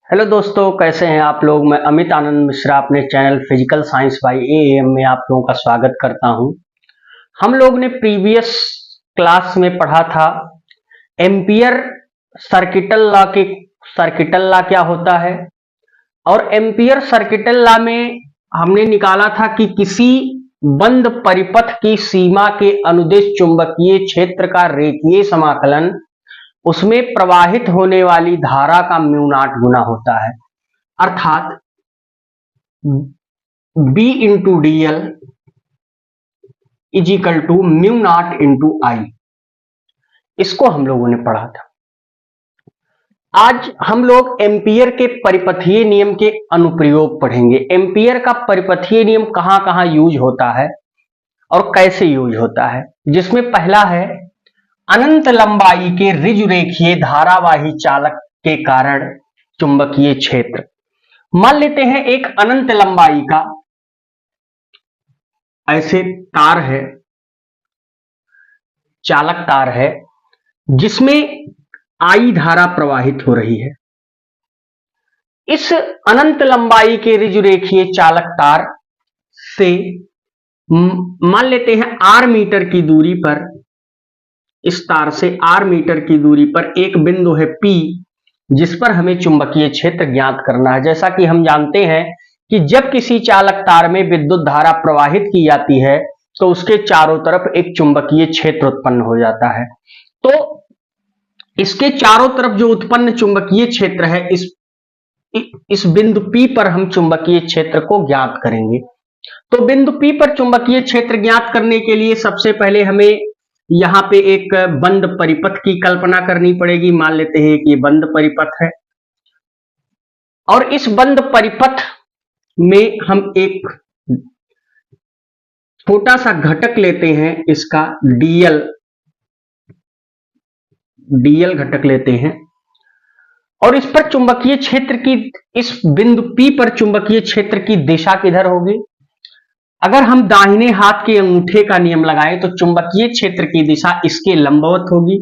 Hello दोस्तों, कैसे हैं आप लोग। मैं अमित आनंद मिश्रा अपने channel physical science by am में आप लोगों का स्वागत करता हूं। हम लोग ने प्रीवियस क्लास में पढ़ा था एम्पियर सर्किटल लॉ क्या होता है, और एम्पियर सर्किटल लॉ में हमने निकाला था कि किसी बंद परिपथ की सीमा के अनुदिश चुंबकीय क्षेत्र का रेखीय समाकलन उसमें प्रवाहित होने वाली धारा का म्यू नॉट गुना होता है, अर्थात B into D L is equal to mu naught into I. इसको हम लोगों ने पढ़ा था। आज हम लोग एम्पियर के परिपथीय नियम के अनुप्रयोग पढ़ेंगे। एम्पियर का परिपथीय नियम कहां कहां यूज होता है और कैसे यूज होता है, जिसमें पहला है अनंत लंबाई के ऋजुरेखीय धारावाही चालक के कारण चुंबकीय क्षेत्र। मान लेते हैं एक अनंत लंबाई का ऐसे तार है, चालक तार है, जिसमें आई धारा प्रवाहित हो रही है। इस अनंत लंबाई के ऋजुरेखीय चालक तार से मान लेते हैं आर मीटर की दूरी पर, इस तार से आर मीटर की दूरी पर एक बिंदु है P, जिस पर हमें चुंबकीय क्षेत्र ज्ञात करना है। जैसा कि हम जानते हैं कि जब किसी चालक तार में विद्युत धारा प्रवाहित की जाती है तो उसके चारों तरफ एक चुंबकीय क्षेत्र उत्पन्न हो जाता है। तो इसके चारों तरफ जो उत्पन्न चुंबकीय क्षेत्र है, इस बिंदु P पर हम चुंबकीय क्षेत्र को ज्ञात करेंगे। तो बिंदु P पर चुंबकीय क्षेत्र ज्ञात करने के लिए सबसे पहले हमें यहां पे एक बंद परिपथ की कल्पना करनी पड़ेगी। मान लेते हैं कि ये बंद परिपथ है, और इस बंद परिपथ में हम एक छोटा सा घटक लेते हैं, इसका डीएल घटक लेते हैं, और इस पर चुंबकीय क्षेत्र की, इस बिंदु P पर चुंबकीय क्षेत्र की दिशा किधर होगी। अगर हम दाहिने हाथ के अंगूठे का नियम लगाएं तो चुंबकीय क्षेत्र की दिशा इसके लंबवत होगी,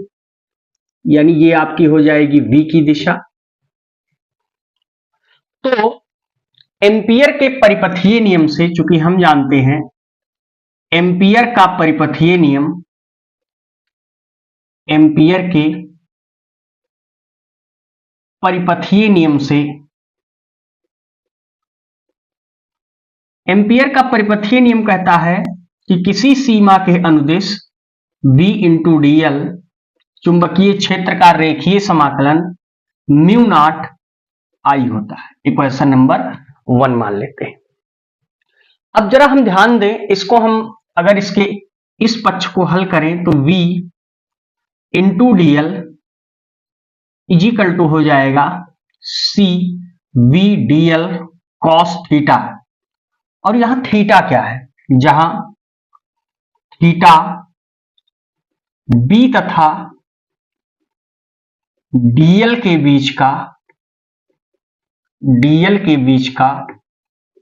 यानी ये आपकी हो जाएगी V की दिशा। तो एम्पियर के परिपथीय नियम से, चूंकि हम जानते हैं एम्पियर का परिपथीय नियम, एम्पियर के परिपथीय नियम से, एम्पियर का परिपथीय नियम कहता है कि किसी सीमा के अनुदिश V इंटू डी एल चुंबकीय क्षेत्र का रेखीय समाकलन म्यू नॉट आई होता है। इक्वेशन नंबर 1 मान लेते हैं। अब जरा हम ध्यान दें, इसको हम अगर इसके इस पक्ष को हल करें तो V into D L is equal to हो जाएगा C V D L cos theta. और यहां थीटा क्या है, जहां थीटा B तथा डीएल के बीच का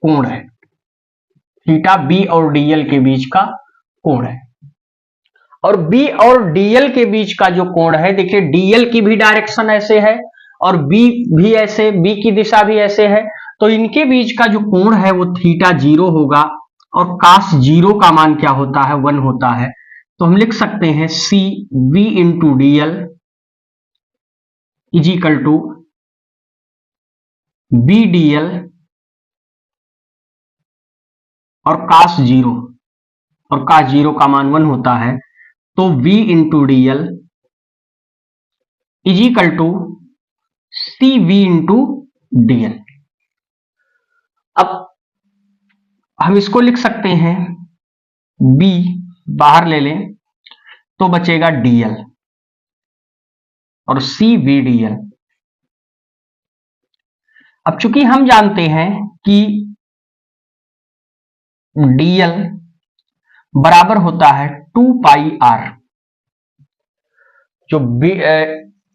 कोण है। थीटा B और डीएल के बीच का कोण है, और B और डीएल के बीच का जो कोण है, देखिए डीएल की भी डायरेक्शन ऐसे है और B भी ऐसे, B की दिशा भी ऐसे है, तो इनके बीच का जो कोण है वो थीटा 0 होगा, और cos 0 का मान क्या होता है, 1 होता है। तो हम लिख सकते हैं C V into D L is equal to B D L और cos 0, और cos 0 का मान 1 होता है, तो V into D L is equal to C V into D L. अब हम इसको लिख सकते हैं, B बाहर ले लें तो बचेगा dl और C V dl। अब चूंकि हम जानते हैं कि dl बराबर होता है 2 पाई r, जो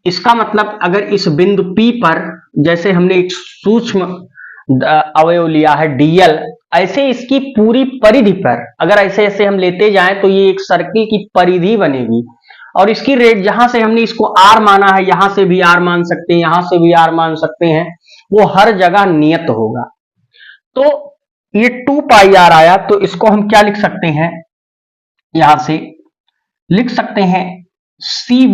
इसका मतलब अगर इस बिंदु P पर, जैसे हमने एक सूक्ष्म अवयव लिया है dl, ऐसे इसकी पूरी परिधि पर अगर ऐसे ऐसे हम लेते जाएं तो ये एक सर्किल की परिधि बनेगी, और इसकी रेट जहां से हमने इसको r माना है, यहां से भी r मान सकते हैं, यहां से भी r मान सकते हैं, वो हर जगह नियत होगा। तो ये 2 पाई आर आया, तो इसको हम क्या लिख सकते हैं, यहां से लिख सकते हैं C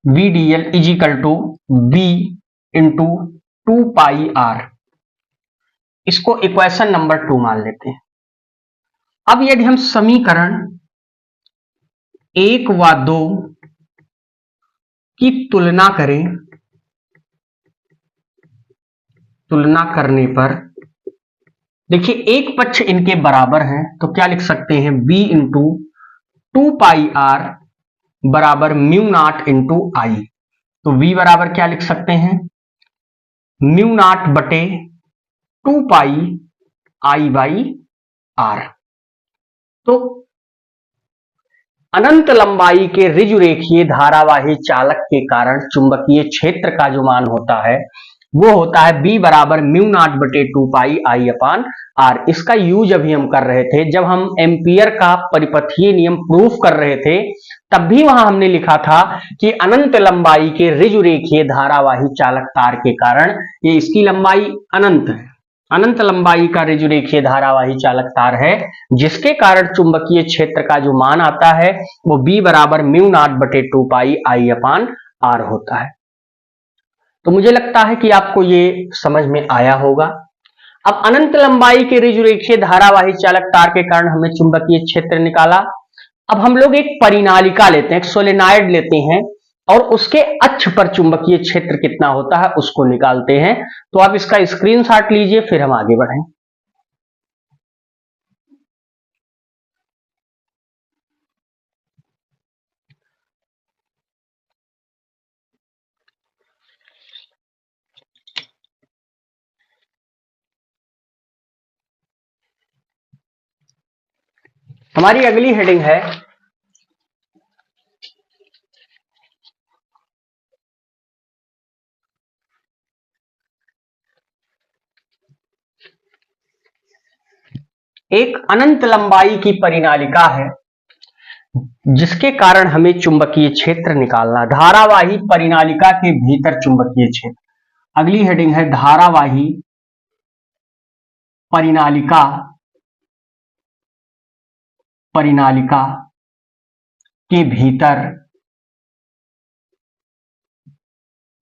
VDL is equal to B into 2 pi r. इसको इक्वेशन नंबर 2 मान लेते हैं। अब यदि हम समीकरण 1 व 2 की तुलना करें, तुलना करने पर देखिए एक पक्ष इनके बराबर है, तो क्या लिख सकते हैं, b इंटू 2 पाई आर बराबर म्यू नॉट इंटू आई। तो v बराबर क्या लिख सकते हैं, म्यू नॉट बटे 2 पाई आई बाई आर। तो अनंत लंबाई के ऋजुरेखीय धारावाही चालक के कारण चुंबकीय क्षेत्र का जो मान होता है वो होता है b बराबर म्यू नॉट बटे 2 पाई आई अपान आर। इसका यूज अभी हम कर रहे थे जब हम एम्पियर का परिपथीय नियम प्रूफ कर रहे थे, तब भी वहां हमने लिखा था कि अनंत लंबाई के ऋजुरेखीय धारावाही चालक तार के कारण, ये इसकी लंबाई अनंत है, अनंत लंबाई का ऋजुरेखीय धारावाही चालक तार है, जिसके कारण चुंबकीय क्षेत्र का जो मान आता है वो b बराबर म्यू नॉट बटे 2 पाई आई अपान आर होता है। तो मुझे लगता है कि आपको ये समझ में आया होगा। अब अनंत लंबाई के ऋजुरेखीय धारावाही चालक तार के कारण हमने चुंबकीय क्षेत्र निकाला। अब हम लोग एक परिनालिका लेते हैं, एक सोलेनॉइड लेते हैं और उसके अक्ष पर चुंबकीय क्षेत्र कितना होता है उसको निकालते हैं। तो आप इसका स्क्रीनशॉट लीजिए, फिर हम आगे बढ़ें। हमारी अगली हेडिंग है एक अनंत लंबाई की परिनालिका है जिसके कारण हमें चुंबकीय क्षेत्र निकालना। धारावाही परिनालिका के भीतर चुंबकीय क्षेत्र। अगली हेडिंग है धारावाही परिनालिका, परिनालिका के भीतर,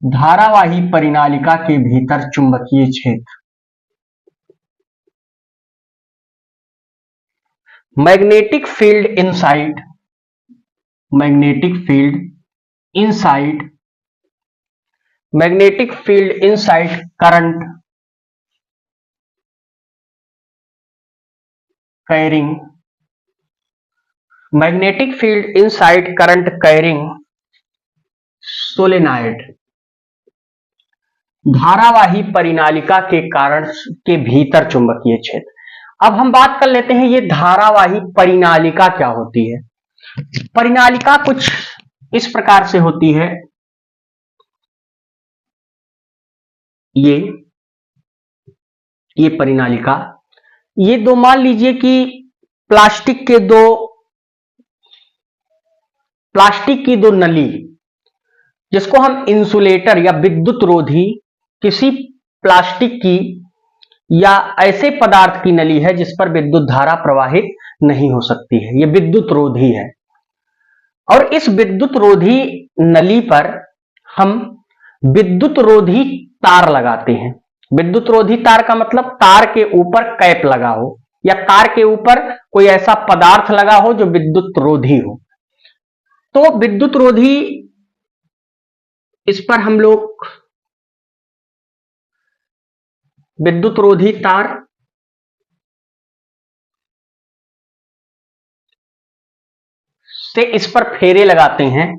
धारावाही परिनालिका के भीतर चुंबकीय क्षेत्र। Magnetic field inside, magnetic field inside, magnetic field inside current carrying, magnetic field inside current carrying solenoid. धारावाही परिनालिका के कारण के भीतर चुंबकीय क्षेत्र। अब हम बात कर लेते हैं ये धारावाही परिनालिका क्या होती है। परिनालिका कुछ इस प्रकार से होती है, ये परिनालिका, ये दो मान लीजिए कि प्लास्टिक के दो, प्लास्टिक की दो नली, जिसको हम इंसुलेटर या विद्युत रोधी, किसी प्लास्टिक की या ऐसे पदार्थ की नली है जिस पर विद्युत धारा प्रवाहित नहीं हो सकती है, यह विद्युत रोधी है। और इस विद्युत रोधी नली पर हम विद्युत रोधी तार लगाते हैं। विद्युत रोधी तार का मतलब तार के ऊपर कैप लगा हो या तार के ऊपर कोई ऐसा पदार्थ लगा हो जो विद्युत रोधी हो। तो विद्युत रोधी, इस पर हम लोग विद्युत रोधी तार से इस पर फेरे लगाते हैं।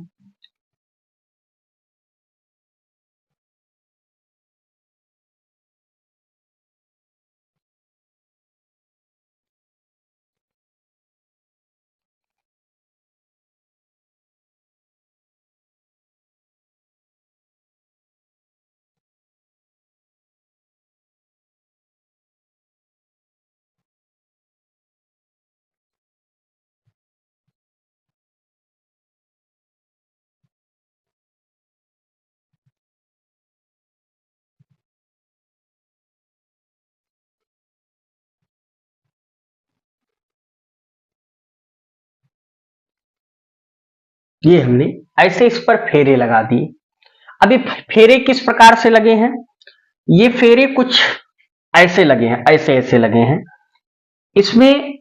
ये हमने ऐसे इस पर फेरे लगा दिए। अब ये फेरे किस प्रकार से लगे हैं, ये फेरे कुछ ऐसे लगे हैं, ऐसे ऐसे लगे हैं। इसमें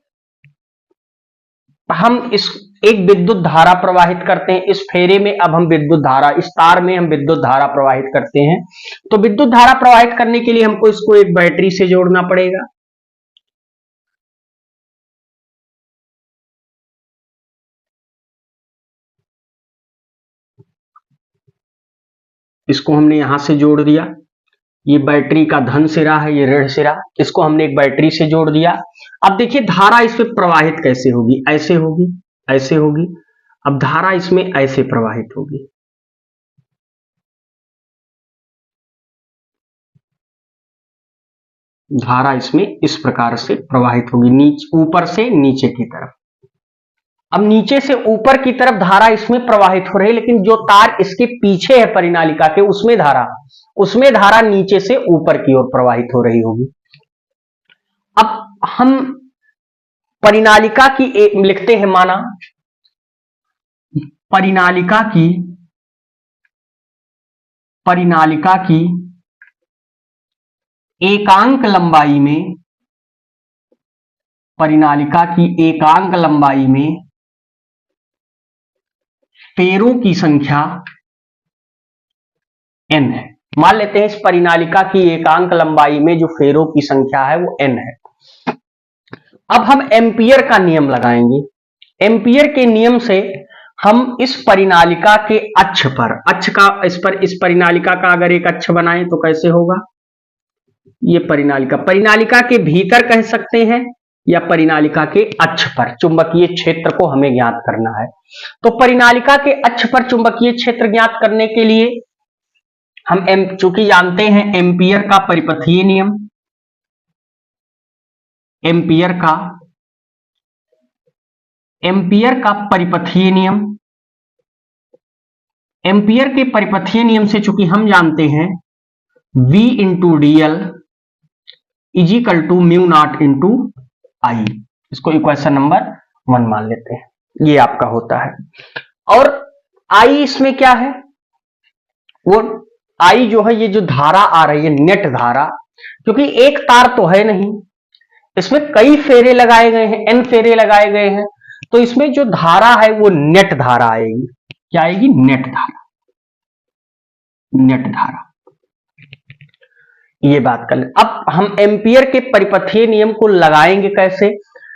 हम इस एक विद्युत धारा प्रवाहित करते हैं, इस फेरे में अब हम विद्युत धारा, इस तार में हम विद्युत धारा प्रवाहित करते हैं। तो विद्युत धारा प्रवाहित करने के लिए हमको इसको एक बैटरी से जोड़ना पड़ेगा। इसको हमने यहां से जोड़ दिया, ये बैटरी का धन सिरा है, ये ऋण सिरा, इसको हमने एक बैटरी से जोड़ दिया। अब देखिए धारा इसमें प्रवाहित कैसे होगी, ऐसे होगी, ऐसे होगी। अब धारा इसमें ऐसे प्रवाहित होगी, धारा इसमें इस प्रकार से प्रवाहित होगी, ऊपर से नीचे की तरफ। अब नीचे से ऊपर की तरफ धारा इसमें प्रवाहित हो रही है, लेकिन जो तार इसके पीछे है परिनालिका के, उसमें धारा नीचे से ऊपर की ओर प्रवाहित हो रही होगी। अब हम परिनालिका की लिखते हैं, माना परिनालिका की एकांक लंबाई में, परिनालिका की एकांक लंबाई में फेरों की संख्या n है। मान लेते हैं इस परिनालिका की एकांक लंबाई में जो फेरों की संख्या है वो n है। अब हम एम्पियर का नियम लगाएंगे। एम्पियर के नियम से हम इस परिनालिका के अक्ष पर, इस परिनालिका का अगर एक अक्ष बनाएं तो कैसे होगा, ये परिनालिका के भीतर कह सकते हैं या परिनालिका के अक्ष पर चुंबकीय क्षेत्र को हमें ज्ञात करना है। तो परिनालिका के अक्ष पर चुंबकीय क्षेत्र ज्ञात करने के लिए हम चूंकि जानते हैं एम्पियर का परिपथीय नियम, एम्पियर का परिपथीय नियम, एम्पियर के परिपथीय नियम से चूंकि हम जानते हैं V into dl is equal to mu naught into I, इसको इक्वेशन नंबर 1 मान लेते हैं, ये आपका होता है। और आई इसमें क्या है, वो आई जो है, ये जो धारा आ रही है नेट धारा, क्योंकि एक तार तो है नहीं, इसमें कई फेरे लगाए गए हैं, n फेरे लगाए गए हैं, तो इसमें जो धारा है वो नेट धारा आएगी। क्या आएगी, नेट धारा, नेट धारा। ये बात कर लें। अब हम एम्पियर के परिपथीय नियम को लगाएंगे कैसे,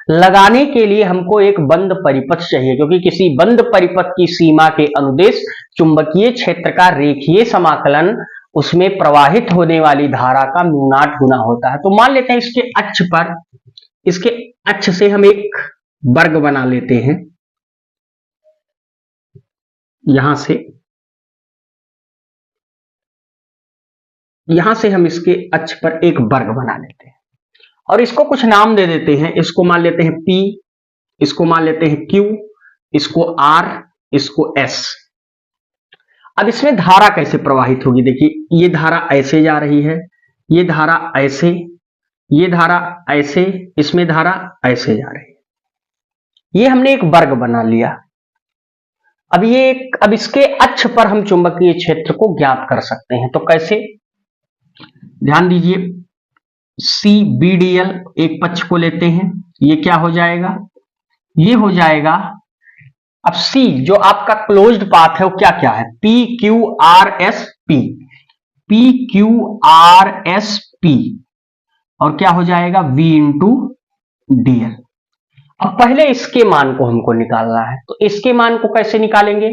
लगाने के लिए हमको एक बंद परिपथ चाहिए, क्योंकि किसी बंद परिपथ की सीमा के अनुदेश चुंबकीय क्षेत्र का रेखीय समाकलन उसमें प्रवाहित होने वाली धारा का म्यू नॉट गुना होता है। तो मान लेते हैं इसके अक्ष पर, इसके अक्ष से हम एक वर्ग बना लेते हैं, यहां से हम इसके अक्ष पर एक वर्ग बना लेते हैं और इसको कुछ नाम दे देते हैं। इसको मान लेते हैं P, इसको मान लेते हैं Q, इसको R, इसको S। अब इसमें धारा कैसे प्रवाहित होगी, देखिए ये धारा ऐसे जा रही है, ये धारा ऐसे, ये धारा ऐसे, इसमें धारा ऐसे जा रही है। ये हमने एक वर्ग बना लिया। अब इसके अक्ष पर हम चुंबकीय क्षेत्र को ज्ञात कर सकते हैं। तो कैसे, ध्यान दीजिए, CBdl एक पक्ष को लेते हैं, ये क्या हो जाएगा, ये हो जाएगा। अब C जो आपका क्लोज्ड पाथ है वो क्या क्या है, PQRSP, PQRSP, और क्या हो जाएगा V इंटू dl। अब पहले इसके मान को हमको निकालना है, तो इसके मान को कैसे निकालेंगे।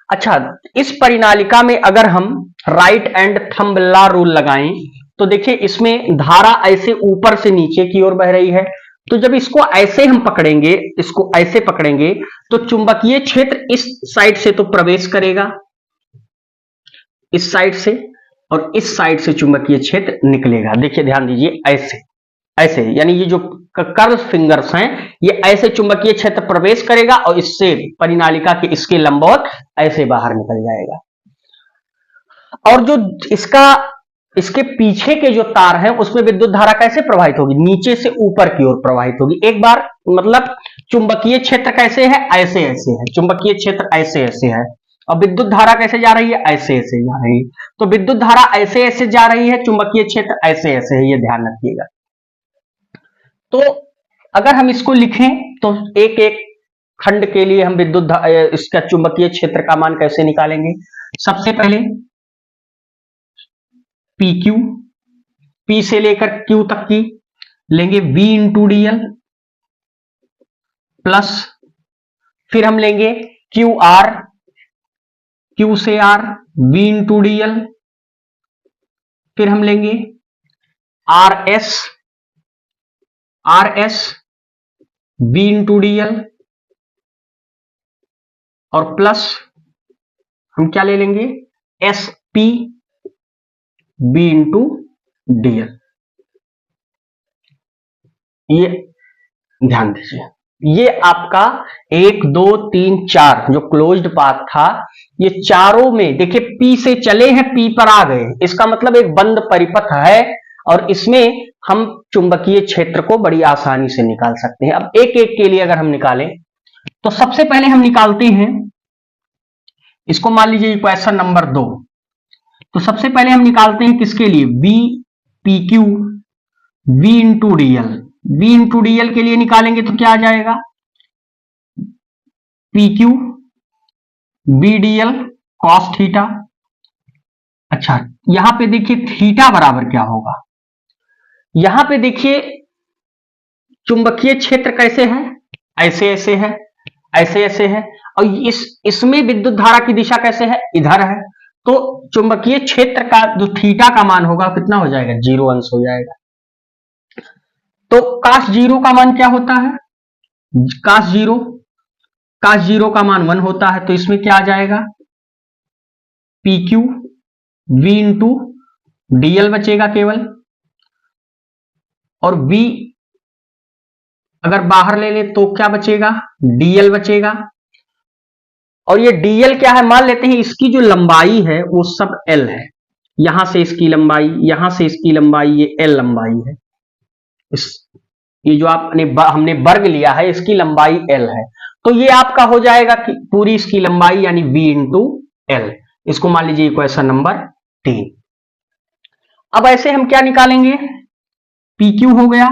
अच्छा, इस परिनालिका में अगर हम right and thumb law rule लगाएं तो देखिए इसमें धारा ऐसे ऊपर से नीचे की ओर बह रही है, तो जब इसको ऐसे हम पकड़ेंगे, इसको ऐसे पकड़ेंगे तो चुंबकीय क्षेत्र इस साइड से तो प्रवेश करेगा, इस साइड से, और इस साइड से चुंबकीय क्षेत्र निकलेगा। देखिए ध्यान दीजिए, ऐसे ऐसे, यानी ये जो कर्व फिंगर्स हैं ये ऐसे चुंबकीय क्षेत्र प्रवेश करेगा और इससे परिनालिका के इसके लंबवत ऐसे बाहर निकल जाएगा। और जो इसके पीछे के जो तार हैं उसमें विद्युत धारा कैसे प्रवाहित होगी, नीचे से ऊपर की ओर प्रवाहित होगी। एक बार मतलब चुंबकीय क्षेत्र कैसे है, ऐसे ऐसे है, चुंबकीय क्षेत्र ऐसे ऐसे है, और विद्युत धारा कैसे जा रही है, ऐसे ऐसे जा रही है। तो विद्युत धारा ऐसे ऐसे जा रही है, चुंबकीय क्षेत्र ऐसे ऐसे है, ये ध्यान रखिएगा। तो अगर हम इसको लिखें तो एक एक खंड के लिए हम इसका चुंबकीय क्षेत्र का मान कैसे निकालेंगे। सबसे पहले पी क्यू, पी से लेकर क्यू तक की लेंगे V इंटू DL, प्लस फिर हम लेंगे क्यू आर, क्यू से आर V इंटू DL, फिर हम लेंगे R S, V into DL, और प्लस हम क्या ले लेंगे, S P B into DL। ये ध्यान दीजिए, ये आपका 1 2 3 4 जो क्लोज्ड पाथ था, ये चारों में देखिए P से चले हैं, P पर आ गए, इसका मतलब एक बंद परिपथ है, और इसमें हम चुंबकीय क्षेत्र को बड़ी आसानी से निकाल सकते हैं। अब एक एक के लिए अगर हम निकालें तो सबसे पहले हम निकालते हैं इसको, मान लीजिए इक्वेशन नंबर 2। तो सबसे पहले हम निकालते हैं किसके लिए, V P Q V into DL, V into DL के लिए निकालेंगे तो क्या आ जाएगा, P Q B DL cos theta. अच्छा, यहां पे देखिए थीटा बराबर क्या होगा, यहां पे देखिए चुंबकीय क्षेत्र कैसे है, ऐसे ऐसे है, ऐसे ऐसे है, और इसमें विद्युत धारा की दिशा कैसे है, इधर है। तो चुंबकीय क्षेत्र का जो थीटा का मान होगा कितना हो जाएगा, 0 अंश हो जाएगा। तो काश जीरो का मान क्या होता है, काश जीरो का मान 1 होता है, तो इसमें क्या आ जाएगा, P Q V into DL बचेगा केवल, और V अगर बाहर ले ले तो क्या बचेगा, DL बचेगा। और ये DL क्या है, मान लेते हैं इसकी जो लंबाई है वो सब L है, यहां से इसकी लंबाई, यहां से इसकी लंबाई, ये L लंबाई है। ये जो हमने वर्ग लिया है इसकी लंबाई L है, तो ये आपका हो जाएगा कि पूरी इसकी लंबाई यानी V इंटू L। इसको मान लीजिए इक्वेशन नंबर 3। अब ऐसे हम क्या निकालेंगे, PQ हो गया।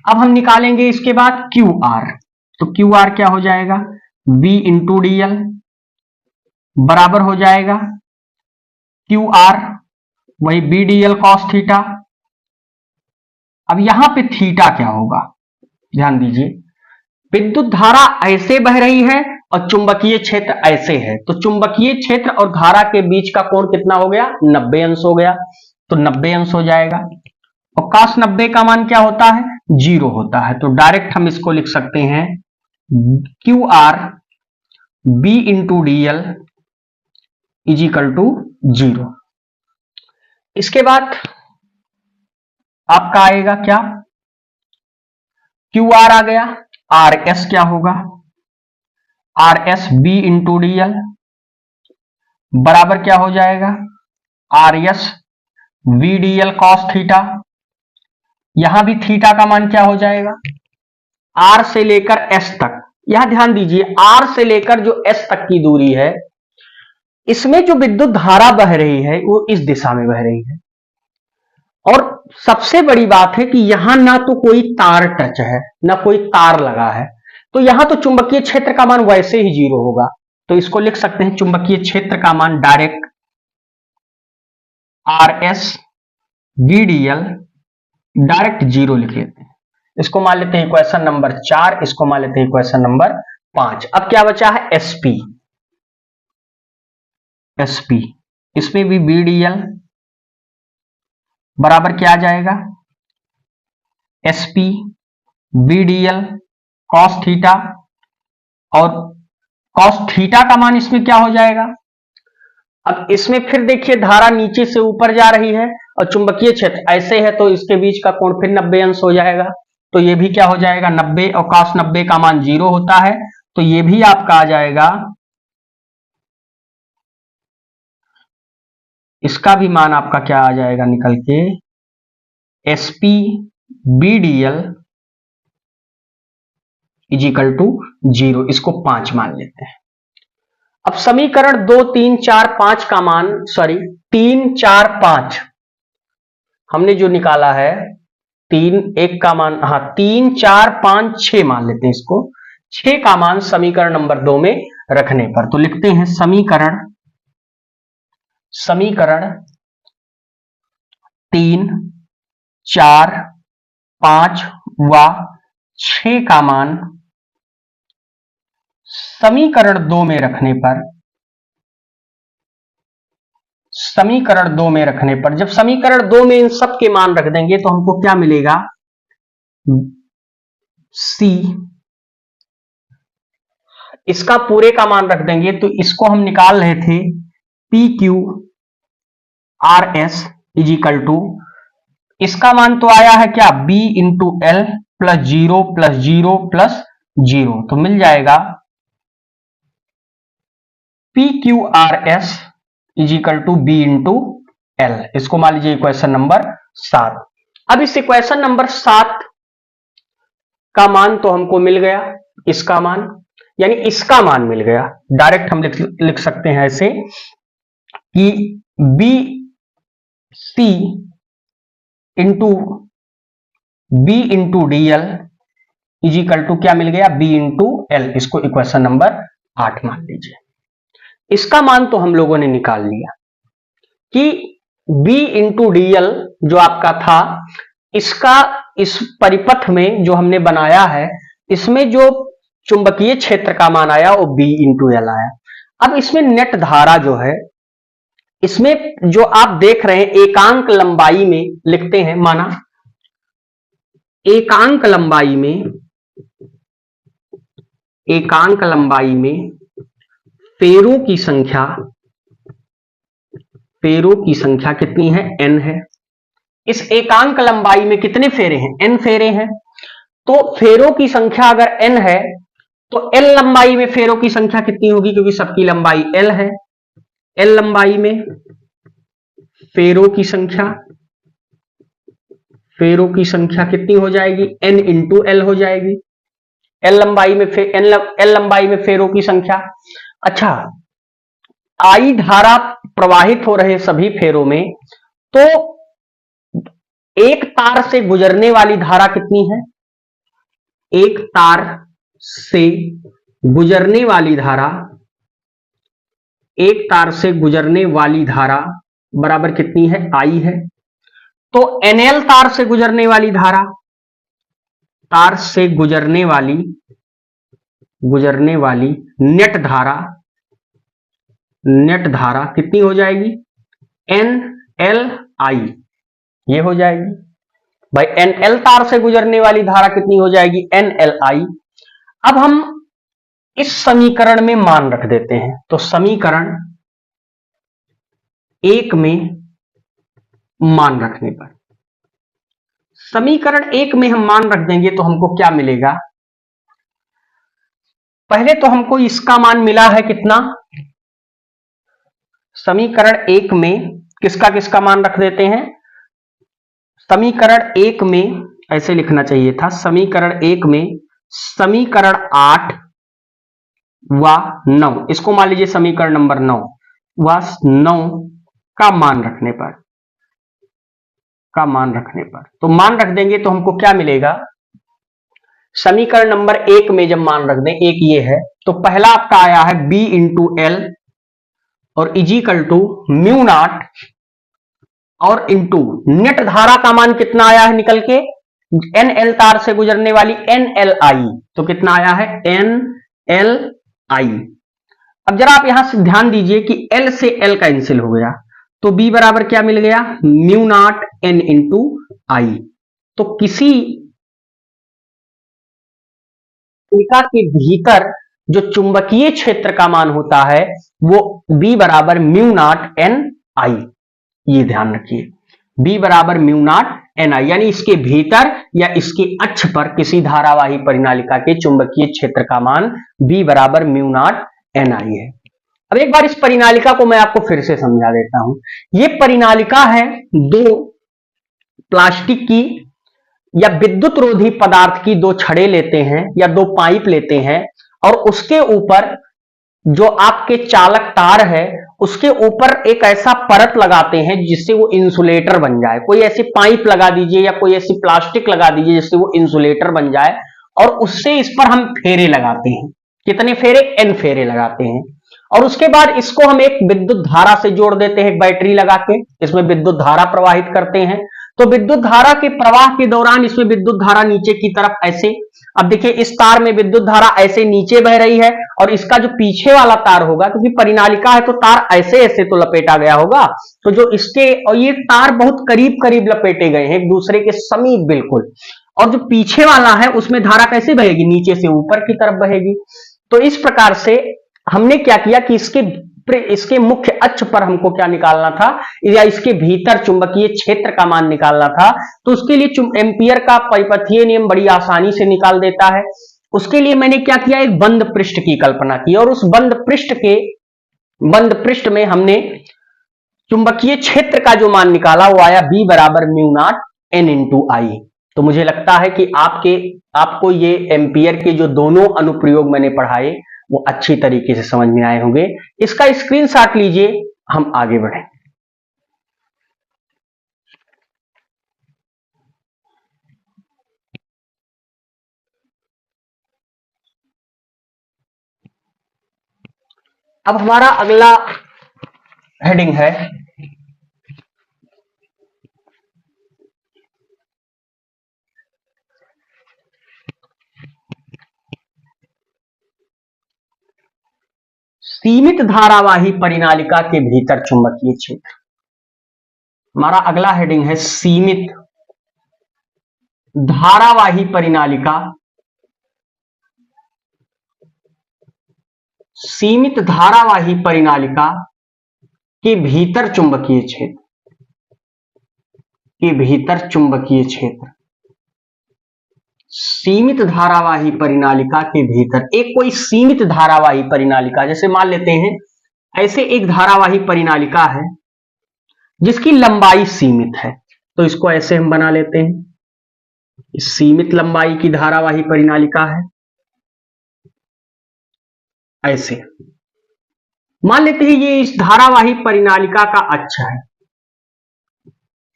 अब हम निकालेंगे इसके बाद QR, तो QR क्या हो जाएगा, V इंटू DL बराबर हो जाएगा QR वही BDL कॉस थीटा। अब यहां पे थीटा क्या होगा, ध्यान दीजिए, विद्युत धारा ऐसे बह रही है और चुंबकीय क्षेत्र ऐसे है, तो चुंबकीय क्षेत्र और धारा के बीच का कोण कितना हो गया, 90 अंश हो गया, तो 90 अंश हो जाएगा। और cos 90 का मान क्या होता है, 0 होता है, तो डायरेक्ट हम इसको लिख सकते हैं QR B into DL is equal to 0। इसके बाद आपका आएगा क्या, QR आ गया, RS क्या होगा, RS B इंटू DL बराबर क्या हो जाएगा, RS VDL कॉस थीटा। यहां भी थीटा का मान क्या हो जाएगा, R से लेकर S तक, यहां ध्यान दीजिए R से लेकर जो S तक की दूरी है, इसमें जो विद्युत धारा बह रही है वो इस दिशा में बह रही है। और सबसे बड़ी बात है कि यहां ना तो कोई तार टच है ना कोई तार लगा है, तो यहां तो चुंबकीय क्षेत्र का मान वैसे ही 0 होगा। तो इसको लिख सकते हैं चुंबकीय क्षेत्र का मान डायरेक्ट RS VDL डायरेक्ट 0 लिख लेते हैं। इसको मान लेते हैं इक्वेशन नंबर 4, इसको मान लेते हैं इक्वेशन नंबर 5। अब क्या बचा है, SP, इसमें भी VDL बराबर क्या आ जाएगा, SP VDL cos थीटा, और cos थीटा का मान इसमें क्या हो जाएगा। अब इसमें फिर देखिए धारा नीचे से ऊपर जा रही है और चुंबकीय क्षेत्र ऐसे है, तो इसके बीच का कोण फिर 90 अंश हो जाएगा, तो ये भी क्या हो जाएगा 90, और cos 90 का मान 0 होता है, तो ये भी आपका आ जाएगा, इसका भी मान आपका क्या आ जाएगा निकल के, SP BDL is equal to 0, इसको 5 मान लेते हैं। अब समीकरण 2, 3, 4, 5 का मान 3, 4, 5 हमने जो निकाला है 3, 1 का मान 3, 4, 5, 6 मान लेते हैं इसको। 6 का मान समीकरण नंबर 2 में रखने पर तो लिखते हैं समीकरण 3, 4, 5 व 6 का मान समीकरण 2 में रखने पर जब समीकरण 2 में इन सब के मान रख देंगे तो हमको क्या मिलेगा, सी, इसका पूरे का मान रख देंगे तो इसको हम निकाल रहे थे P Q R S is equal to, इसका मान तो आया है क्या, B into L plus 0 plus 0 plus 0, तो मिल जाएगा P Q R S is equal to B into L. इसको मान लीजिए इक्वेशन नंबर 7। अब इस इक्वेशन नंबर 7 का मान तो हमको मिल गया, इसका मान यानी इसका मान मिल गया। डायरेक्ट हम लिख सकते हैं ऐसे कि B C into B into D L is equal to क्या मिल गया, बी इंटू एल। इसको इक्वेशन नंबर 8 मान लीजिए। इसका मान तो हम लोगों ने निकाल लिया कि b इंटू डी एल जो आपका था, इसका इस परिपथ में जो हमने बनाया है इसमें जो चुंबकीय क्षेत्र का मान आया वो b इंटू एल आया। अब इसमें नेट धारा जो है, इसमें जो आप देख रहे हैं एकांक लंबाई में लिखते हैं, माना एकांक लंबाई में फेरों की संख्या कितनी है, n है। इस एकांक लंबाई में कितने फेरे हैं, n फेरे हैं। तो फेरों की संख्या अगर n है तो l लंबाई में फेरों की संख्या कितनी होगी, क्योंकि सबकी लंबाई l है। l लंबाई में फेरों की संख्या कितनी हो जाएगी, n इंटू एल हो जाएगी। l लंबाई में फेरों की संख्या। अच्छा, आई धारा प्रवाहित हो रहे सभी फेरों में, तो एक तार से गुजरने वाली धारा कितनी है, एक तार से गुजरने वाली धारा बराबर कितनी है, आई है। तो NL तार से गुजरने वाली नेट धारा कितनी हो जाएगी, NLI, ये हो जाएगी भाई। NL तार से गुजरने वाली धारा कितनी हो जाएगी, NLI। अब हम इस समीकरण में मान रख देते हैं, तो समीकरण 1 में मान रखने पर, समीकरण 1 में हम मान रख देंगे तो हमको क्या मिलेगा, पहले तो हमको इसका मान मिला है कितना, समीकरण 1 में किसका मान रख देते हैं, समीकरण 1 में ऐसे लिखना चाहिए था, समीकरण 1 में समीकरण 8 व 9, इसको मान लीजिए समीकरण नंबर 9 व 9 का मान रखने पर तो मान रख देंगे तो हमको क्या मिलेगा, समीकरण नंबर 1 में जब मान रख दें, एक ये है, तो पहला आपका आया है b इंटू एल और इजिकल टू म्यू नॉट और इंटू नेट धारा का मान कितना आया है निकल के, NL तार से गुजरने वाली NLI, तो कितना आया है, NLI। अब जरा आप यहां से ध्यान दीजिए कि L से L कैंसिल हो गया, तो B बराबर क्या मिल गया, म्यू नॉट N इंटू आई। तो किसी रेखा के भीतर जो चुंबकीय क्षेत्र का मान होता है वो B बराबर म्यू नॉट एन आई, ये ध्यान रखिए, B बराबर म्यू नॉट एन आई, यानी इसके भीतर या इसके अक्ष पर किसी धारावाही परिनालिका के चुंबकीय क्षेत्र का मान B बराबर म्यू नॉट एन आई है। अब एक बार इस परिनालिका को मैं आपको फिर से समझा देता हूं। ये परिनालिका है दो प्लास्टिक की, या विद्युत रोधी पदार्थ की दो छड़े लेते हैं या दो पाइप लेते हैं और उसके ऊपर जो आपके चालक तार है उसके ऊपर एक ऐसा परत लगाते हैं जिससे वो इंसुलेटर बन जाए। कोई ऐसी पाइप लगा दीजिए या कोई ऐसी प्लास्टिक लगा दीजिए जिससे वो इंसुलेटर बन जाए और उससे इस पर हम फेरे लगाते हैं। कितने फेरे? n फेरे लगाते हैं। और उसके बाद इसको हम एक विद्युत धारा से जोड़ देते हैं, एक बैटरी लगा के इसमें विद्युत धारा प्रवाहित करते हैं। तो विद्युत धारा के प्रवाह के दौरान इसमें विद्युत धारा नीचे की तरफ ऐसे, अब देखिए इस तार में विद्युत धारा ऐसे नीचे बह रही है और इसका जो पीछे वाला तार होगा, क्योंकि परिनालिका है तो तार ऐसे ऐसे तो लपेटा गया होगा, तो जो इसके और ये तार बहुत करीब करीब लपेटे गए हैं एक दूसरे के समीप बिल्कुल, और जो पीछे वाला है उसमें धारा कैसे बहेगी? नीचे से ऊपर की तरफ बहेगी। तो इस प्रकार से हमने क्या किया कि इसके मुख्य अक्ष पर हमको क्या निकालना था, या इसके भीतर चुंबकीय क्षेत्र का मान निकालना था। तो उसके लिए एम्पियर का परिपथीय नियम बड़ी आसानी से निकाल देता है। उसके लिए मैंने क्या किया, एक बंद पृष्ठ की कल्पना की और उस बंद पृष्ठ में हमने चुंबकीय क्षेत्र का जो मान निकाला वो आया B बराबर म्यू नॉट N इंटू आई। तो मुझे लगता है कि आपको ये एम्पियर के जो दोनों अनुप्रयोग मैंने पढ़ाए वो अच्छी तरीके से समझ में आए होंगे। इसका स्क्रीनशॉट लीजिए, हम आगे बढ़ें। अब हमारा अगला हेडिंग है सीमित धारावाही परिनालिका के भीतर चुंबकीय क्षेत्र। हमारा अगला हेडिंग है सीमित धारावाही परिनालिका, सीमित धारावाही परिनालिका के भीतर चुंबकीय क्षेत्र, के भीतर चुंबकीय क्षेत्र। सीमित धारावाही परिनालिका के भीतर एक कोई सीमित धारावाही परिनालिका, जैसे मान लेते हैं ऐसे एक धारावाही परिनालिका है जिसकी लंबाई सीमित है, तो इसको ऐसे हम बना लेते हैं, सीमित लंबाई की धारावाही परिनालिका है। ऐसे मान लेते हैं ये इस धारावाही परिनालिका का अक्ष है,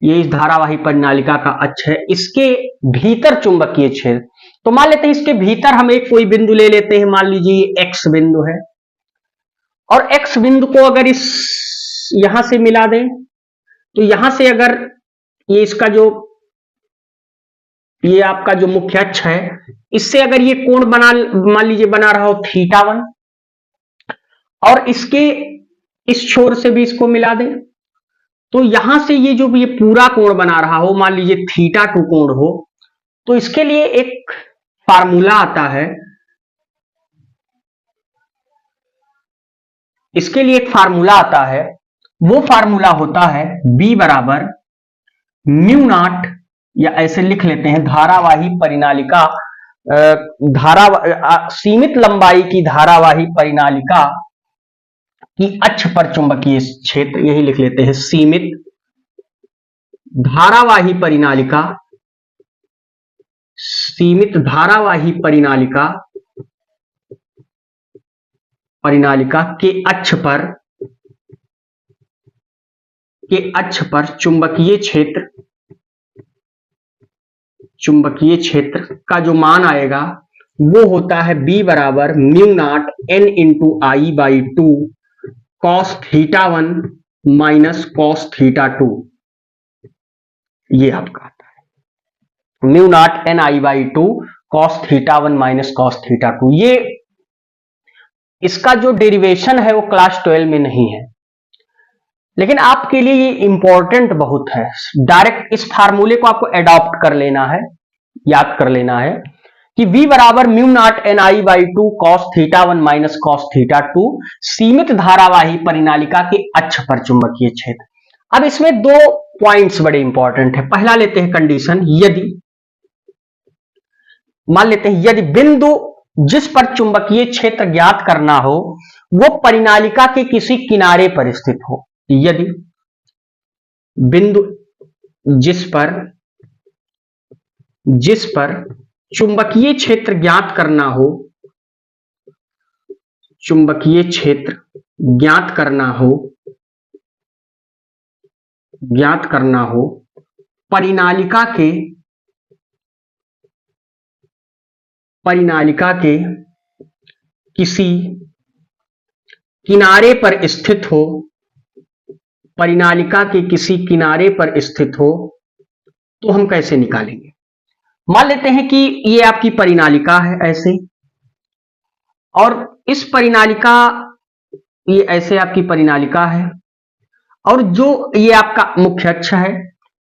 ये इस धारावाही परिनालिका का अक्ष है, इसके भीतर चुंबकीय क्षेत्र। तो मान लेते हैं इसके भीतर हम एक कोई बिंदु ले लेते हैं, मान लीजिए x बिंदु है, और x बिंदु को अगर इस यहां से मिला दें तो यहां से अगर ये इसका जो ये आपका जो मुख्य अक्ष है इससे अगर ये कोण मान लीजिए बना रहा हो θ1, और इसके इस छोर से भी इसको मिला दें तो यहां से ये जो ये पूरा कोण बना रहा हो, मान लीजिए θ2 कोण हो, तो इसके लिए एक फार्मूला आता है, इसके लिए एक फार्मूला आता है, वो फार्मूला होता है B बराबर म्यू नॉट, या ऐसे लिख लेते हैं धारावाही परिनालिका, सीमित लंबाई की धारावाही परिनालिका की अक्ष पर चुंबकीय क्षेत्र, यही लिख लेते हैं सीमित धारावाही परिनालिका, सीमित धारावाही परिनालिका के अक्ष पर चुंबकीय क्षेत्र का जो मान आएगा वो होता है B बराबर mu naught N into I by 2 cos θ1 minus cos θ2। ये आपका आता है mu naught N I by 2 cos θ1 minus cos θ2। ये इसका जो डेरिवेशन है वो क्लास 12 में नहीं है, लेकिन आपके लिए ये इंपॉर्टेंट बहुत है। डायरेक्ट इस फार्मूले को आपको एडॉप्ट कर लेना है, याद कर लेना है कि V बराबर mu naught N I by 2 cos θ1 minus cos θ2 सीमित धारावाही परिनालिका के अक्ष पर चुंबकीय क्षेत्र। अब इसमें दो पॉइंट्स बड़े इंपॉर्टेंट है। पहला लेते हैं कंडीशन, यदि मान लेते हैं यदि बिंदु जिस पर चुंबकीय क्षेत्र ज्ञात करना हो वो परिनालिका के किसी किनारे पर स्थित हो, यदि बिंदु जिस पर जिस पर चुंबकीय क्षेत्र ज्ञात करना हो, चुंबकीय क्षेत्र ज्ञात करना हो परिनालिका के किसी किनारे पर स्थित हो, परिनालिका के किसी किनारे पर स्थित हो, तो हम कैसे निकालेंगे? मान लेते हैं कि ये आपकी परिनालिका है ऐसे, और इस परिनालिका, ये ऐसे आपकी परिनालिका है, और जो ये आपका मुख्य अक्ष है,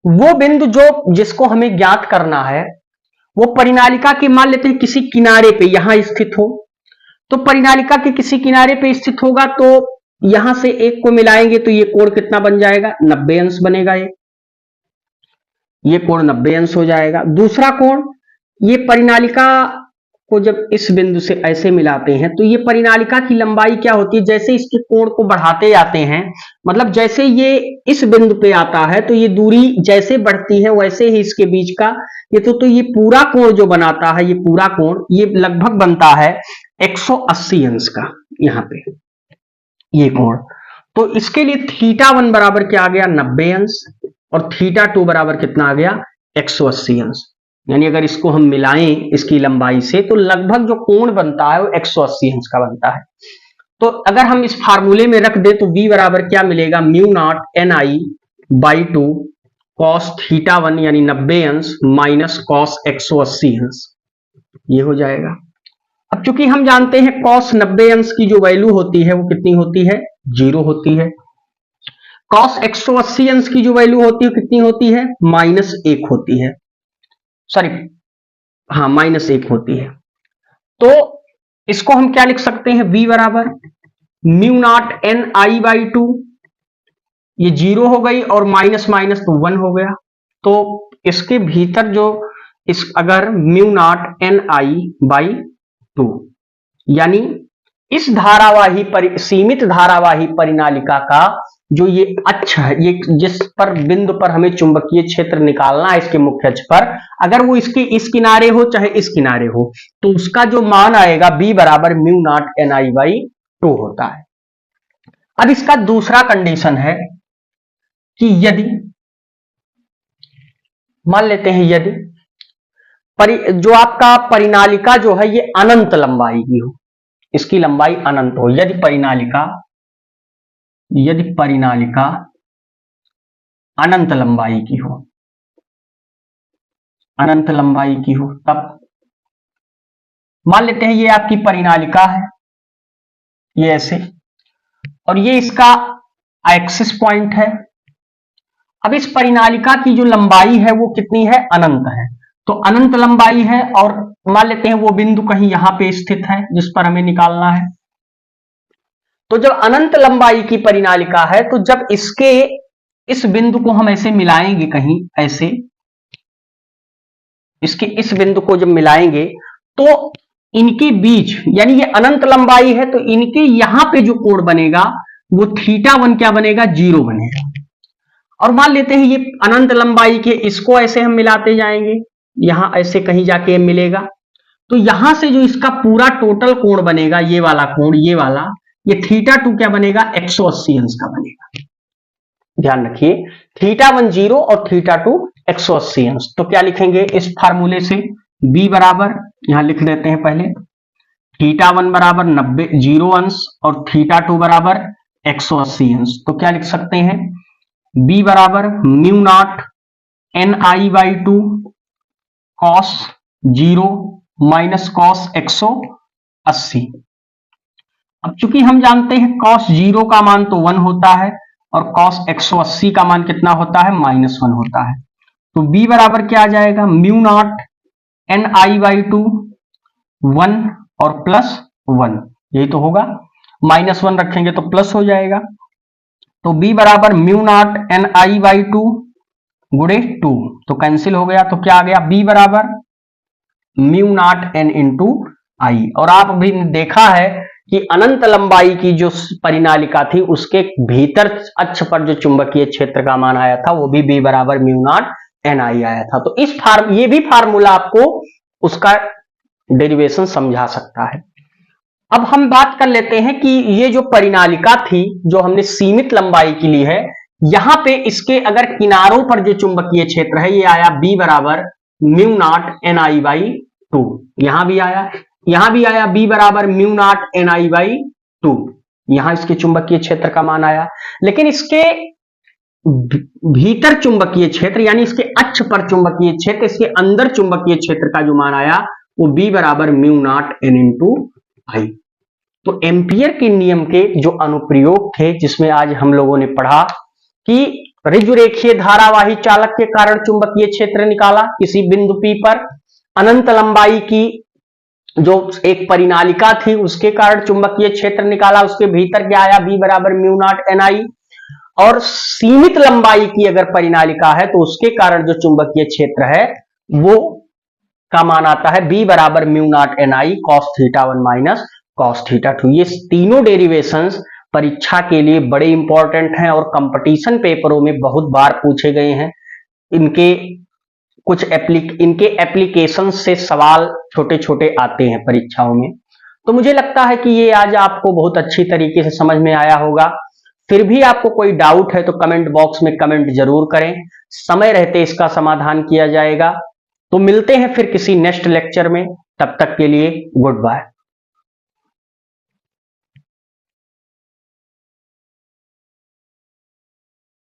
वो बिंदु जो जिसको हमें ज्ञात करना है वो परिनालिका के मान लेते हैं किसी किनारे पे यहां स्थित हो। तो परिनालिका के किसी किनारे पे स्थित होगा तो यहां से एक को मिलाएंगे तो ये कोण कितना बन जाएगा? 90 अंश बनेगा। ये कोण 90 अंश हो जाएगा। दूसरा कोण, ये परिनालिका को जब इस बिंदु से ऐसे मिलाते हैं तो ये परिनालिका की लंबाई क्या होती है? जैसे इसके कोण को बढ़ाते जाते हैं, मतलब जैसे ये इस बिंदु पे आता है तो ये दूरी जैसे बढ़ती है वैसे ही इसके बीच का ये तो ये पूरा कोण जो बनाता है, ये पूरा कोण ये लगभग बनता है 180 अंश का। यहाँ पे ये कोण, तो इसके लिए θ1 बराबर क्या आ गया? 90 अंश, और θ2 बराबर कितना आ गया? 180 अंश। यानी अगर इसको हम मिलाएं इसकी लंबाई से तो लगभग जो कोण बनता है वो 180 अंश का बनता है। तो अगर हम इस फार्मूले में रख दे तो v बराबर क्या मिलेगा? म्यू नॉट ni/2 cos θ1 यानी 90 अंश माइनस cos 180 अंश, ये हो जाएगा। अब चूंकि हम जानते हैं cos 90 अंश की जो वैल्यू होती है वो कितनी होती है? 0 होती है। cos 180 अंश की जो वैल्यू होती है कितनी होती है? -1 होती है, सॉरी हाँ -1 होती है। तो इसको हम क्या लिख सकते हैं? v बराबर म्यू नॉट ni/2, ये 0 हो गई और माइनस माइनस तो 1 हो गया। तो इसके भीतर जो इस अगर म्यू नॉट ni/2 यानी इस धारावाही सीमित धारावाही परिनालिका का जो ये अक्ष है, ये जिस पर बिंदु पर हमें चुंबकीय क्षेत्र निकालना है इसके मुख्य अक्ष पर, अगर वो इसके इस किनारे हो चाहे इस किनारे हो तो उसका जो मान आएगा b बराबर म्यू नॉट ni/2 होता है। अब इसका दूसरा कंडीशन है कि यदि मान लेते हैं यदि जो आपका परिनालिका जो है ये अनंत लंबाई की हो, इसकी लंबाई अनंत हो, यदि परिनालिका अनंत लंबाई की हो, अनंत लंबाई की हो, तब मान लेते हैं ये आपकी परिनालिका है, ये ऐसे, और ये इसका एक्सिस पॉइंट है। अब इस परिनालिका की जो लंबाई है वो कितनी है? अनंत है। तो अनंत लंबाई है और मान लेते हैं वो बिंदु कहीं यहां पे स्थित है जिस पर हमें निकालना है। तो जब अनंत लंबाई की परिनालिका है तो जब इसके इस बिंदु को हम ऐसे मिलाएंगे कहीं ऐसे, इसके इस बिंदु को जब मिलाएंगे तो इनके बीच, यानी ये अनंत लंबाई है तो इनके यहां पे जो कोण बनेगा वो θ1 क्या बनेगा? 0 बनेगा। और मान लेते हैं ये अनंत लंबाई के इसको ऐसे हम मिलाते जाएंगे, यहां ऐसे कहीं जाके मिलेगा, तो यहां से जो इसका पूरा टोटल कोण बनेगा, ये वाला कोण, ये वाला, ये θ2 क्या बनेगा? 180 अंश का बनेगा। ध्यान रखिए, θ1 0 और θ2 180 अंश। तो क्या लिखेंगे इस फार्मूले से? b बराबर यहां लिख देते हैं पहले, θ1 बराबर 0 अंश और θ2 बराबर 180 अंश। तो क्या लिख सकते हैं? b बराबर mu not ni/2 cos 0 minus cos 180। अब चूंकि हम जानते हैं cos 0 का मान तो 1 होता है और cos 180 का मान कितना होता है? -1 होता है। तो b बराबर क्या आ जाएगा? म्यू नॉट ni/2 1 और +1, यही तो होगा, -1 रखेंगे तो प्लस हो जाएगा। तो b बराबर म्यू नॉट ni/2 गुणे 2, तो कैंसिल हो गया, तो क्या आ गया? b बराबर म्यू नॉट n इंटू आई। और आप अभी देखा है कि अनंत लंबाई की जो परिनालिका थी उसके भीतर अक्ष पर जो चुंबकीय क्षेत्र का मान आया था वो भी b बराबर म्यू नॉट Ni आया था। तो ये भी फार्मूला आपको उसका डेरिवेशन समझा सकता है। अब हम बात कर लेते हैं कि ये जो परिनालिका थी जो हमने सीमित लंबाई की ली है, यहां पे इसके अगर किनारों पर जो चुंबकीय क्षेत्र है ये आया B बराबर म्यू नॉट Ni बाई 2। यहां भी आया B बराबर म्यू नॉट Ni बाई 2। यहां इसके चुंबकीय क्षेत्र का मान आया, लेकिन इसके भीतर चुंबकीय क्षेत्र यानी इसके अक्ष पर चुंबकीय क्षेत्र, इसके अंदर चुंबकीय क्षेत्र का जो मान आया वो B बराबर म्यू नॉट N इंटू आई। तो एम्पियर के नियम के जो अनुप्रयोग थे जिसमें आज हम लोगों ने पढ़ा कि ऋजुरेखीय धारावाही चालक के कारण चुंबकीय क्षेत्र निकाला किसी बिंदु P पर, अनंत लंबाई की जो एक परिनालिका थी उसके कारण चुंबकीय क्षेत्र निकाला, उसके भीतर क्या आया B बराबर म्यू नॉट Ni, और सीमित लंबाई की अगर परिनालिका है तो उसके कारण जो चुंबकीय क्षेत्र है वो का मान आता है B बराबर mu naught Ni cos θ1 minus cos θ2। ये तीनों डेरिवेशंस परीक्षा के लिए बड़े इंपॉर्टेंट हैं और कंपटीशन पेपरों में बहुत बार पूछे गए हैं। इनके एप्लीकेशन से सवाल छोटे छोटे आते हैं परीक्षाओं में। तो मुझे लगता है कि ये आज आपको बहुत अच्छी तरीके से समझ में आया होगा। फिर भी आपको कोई डाउट है तो कमेंट बॉक्स में कमेंट जरूर करें, समय रहते इसका समाधान किया जाएगा। तो मिलते हैं फिर किसी नेक्स्ट लेक्चर में, तब तक के लिए गुड बाय।